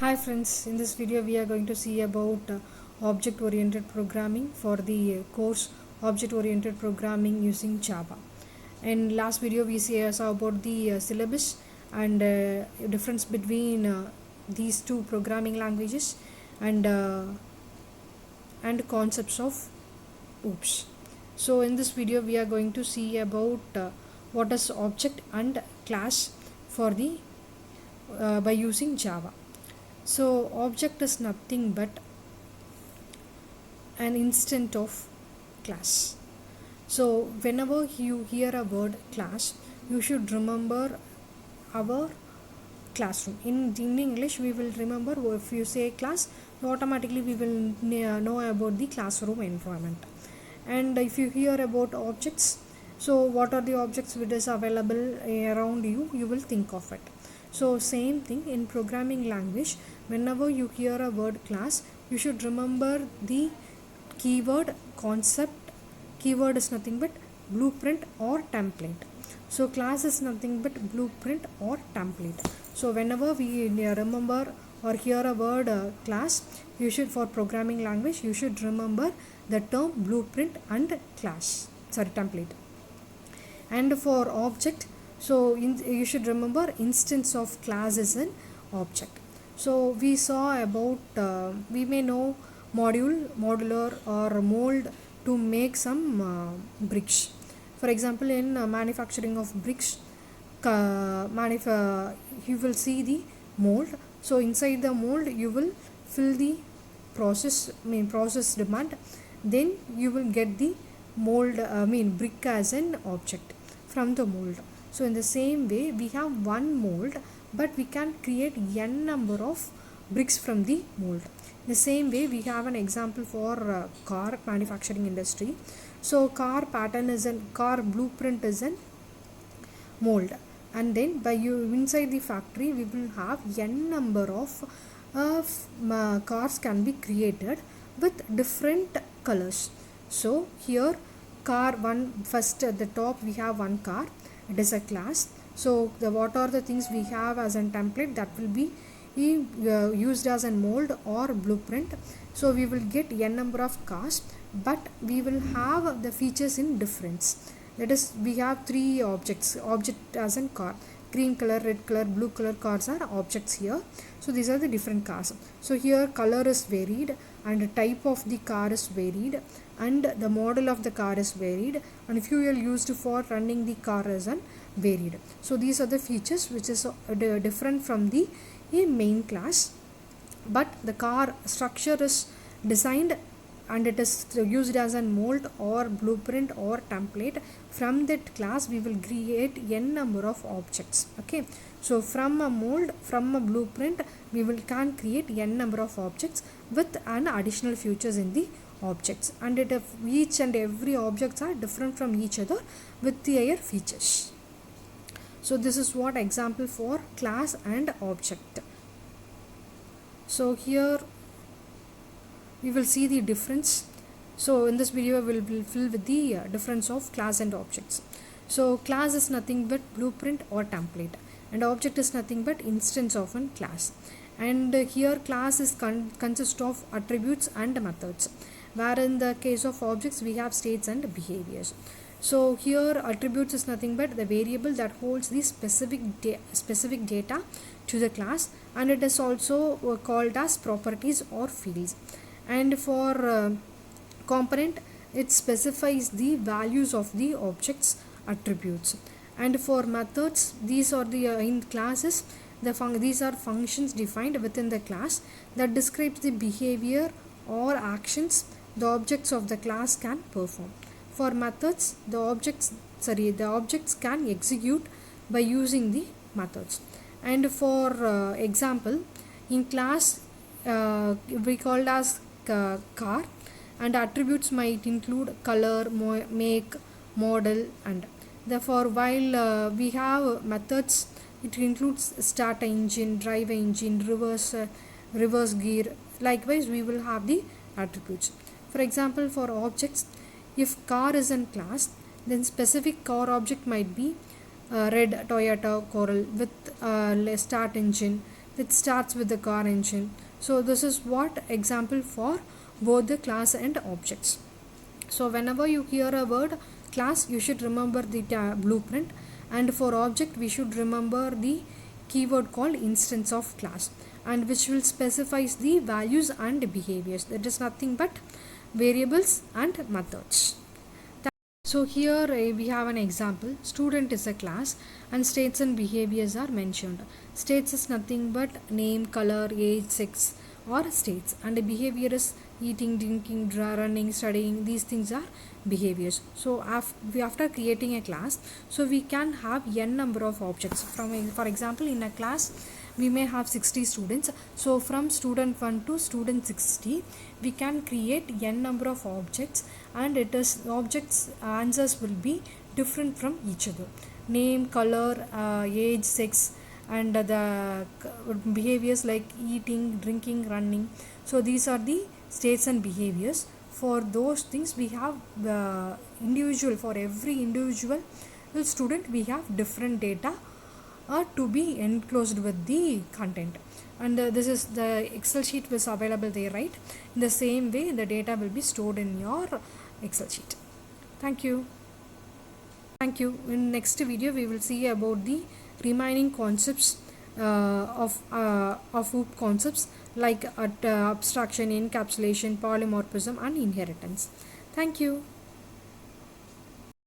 Hi friends, in this video we are going to see about object oriented programming for the course object oriented programming using Java. In last video we saw about the syllabus and difference between these two programming languages and concepts of oops. So in this video we are going to see about what is object and class for the by using Java. So object is nothing but an instant of class. So whenever you hear a word class, you should remember our classroom. In English we will remember, if you say class, automatically we will know about the classroom environment. And if you hear about objects, so what are the objects which is available around you, you will think of it. So same thing in programming language, whenever you hear a word class, you should remember the keyword concept. Keyword is nothing but blueprint or template. So class is nothing but blueprint or template. So whenever we remember or hear a word class, you should, for programming language, you should remember the term blueprint and template. And for object, so you should remember instance of class is an object. So we saw about we may know modular or mold to make some bricks. For example, in manufacturing of bricks, you will see the mold. So inside the mold you will fill the process demand, then you will get the mold brick as an object from the mold. So in the same way, we have one mold, but we can create n number of bricks from the mold. The same way, we have an example for car manufacturing industry. So car pattern is an car blueprint is an mold, and then by you inside the factory we will have n number of cars can be created with different colors. So here car one, first at the top we have one car, it is a class. So what are the things we have as a template that will be used as a mold or blueprint. So we will get n number of cars, but we will have the features in difference. That is, we have three object as in car, green color, red color, blue color cars are objects here. So these are the different cars. So here color is varied and the type of the car is varied and the model of the car is varied and fuel used for running the car is varied. So these are the features which is different from the main class, but the car structure is designed and it is used as a mold or blueprint or template. From that class we will create n number of objects. Okay, so from a mold, from a blueprint, we can create n number of objects with an additional features in the objects, and each and every objects are different from each other with their features. So this is what example for class and object. So here we will see the difference. So in this video we will fill with the difference of class and objects. So class is nothing but blueprint or template, and object is nothing but instance of a class. And here class is consist of attributes and methods, where in the case of objects we have states and behaviors. So here attributes is nothing but the variable that holds the specific data to the class, and it is also called as properties or fields. And for component, it specifies the values of the object's attributes. And for methods, these are the in classes, these are functions defined within the class that describes the behavior or actions the objects of the class can perform. For methods, the objects can execute by using the methods. And for example, in class we called as car, and attributes might include color, make, model, and therefore while we have methods, it includes start engine, drive engine, reverse gear. Likewise we will have the attributes. For example, for objects, if car is in class, then specific car object might be red Toyota Corolla with start engine, It starts with the car engine. So this is what example for both the class and objects. So whenever you hear a word class, you should remember the blueprint, and for object we should remember the keyword called instance of class, and which will specifies the values and behaviors. That is nothing but variables and methods. So here we have an example. Student is a class and states and behaviors are mentioned. States is nothing but name, color, age, sex or states, and the behavior is eating, drinking, running, studying. These things are behaviors. So after creating a class, so we can have n number of objects. For example, in a class we may have 60 students. So from student 1 to student 60 we can create n number of objects, and it is objects answers will be different from each other. Name, color, age, sex, and the behaviors like eating, drinking, running. So these are the states and behaviors. For those things we have individual, for every individual student we have different data to be enclosed with the content, and this is the Excel sheet was available there, right? In the same way the data will be stored in your Excel sheet. Thank you. In next video we will see about the remaining concepts of OOP concepts like abstraction, encapsulation, polymorphism and inheritance. Thank you.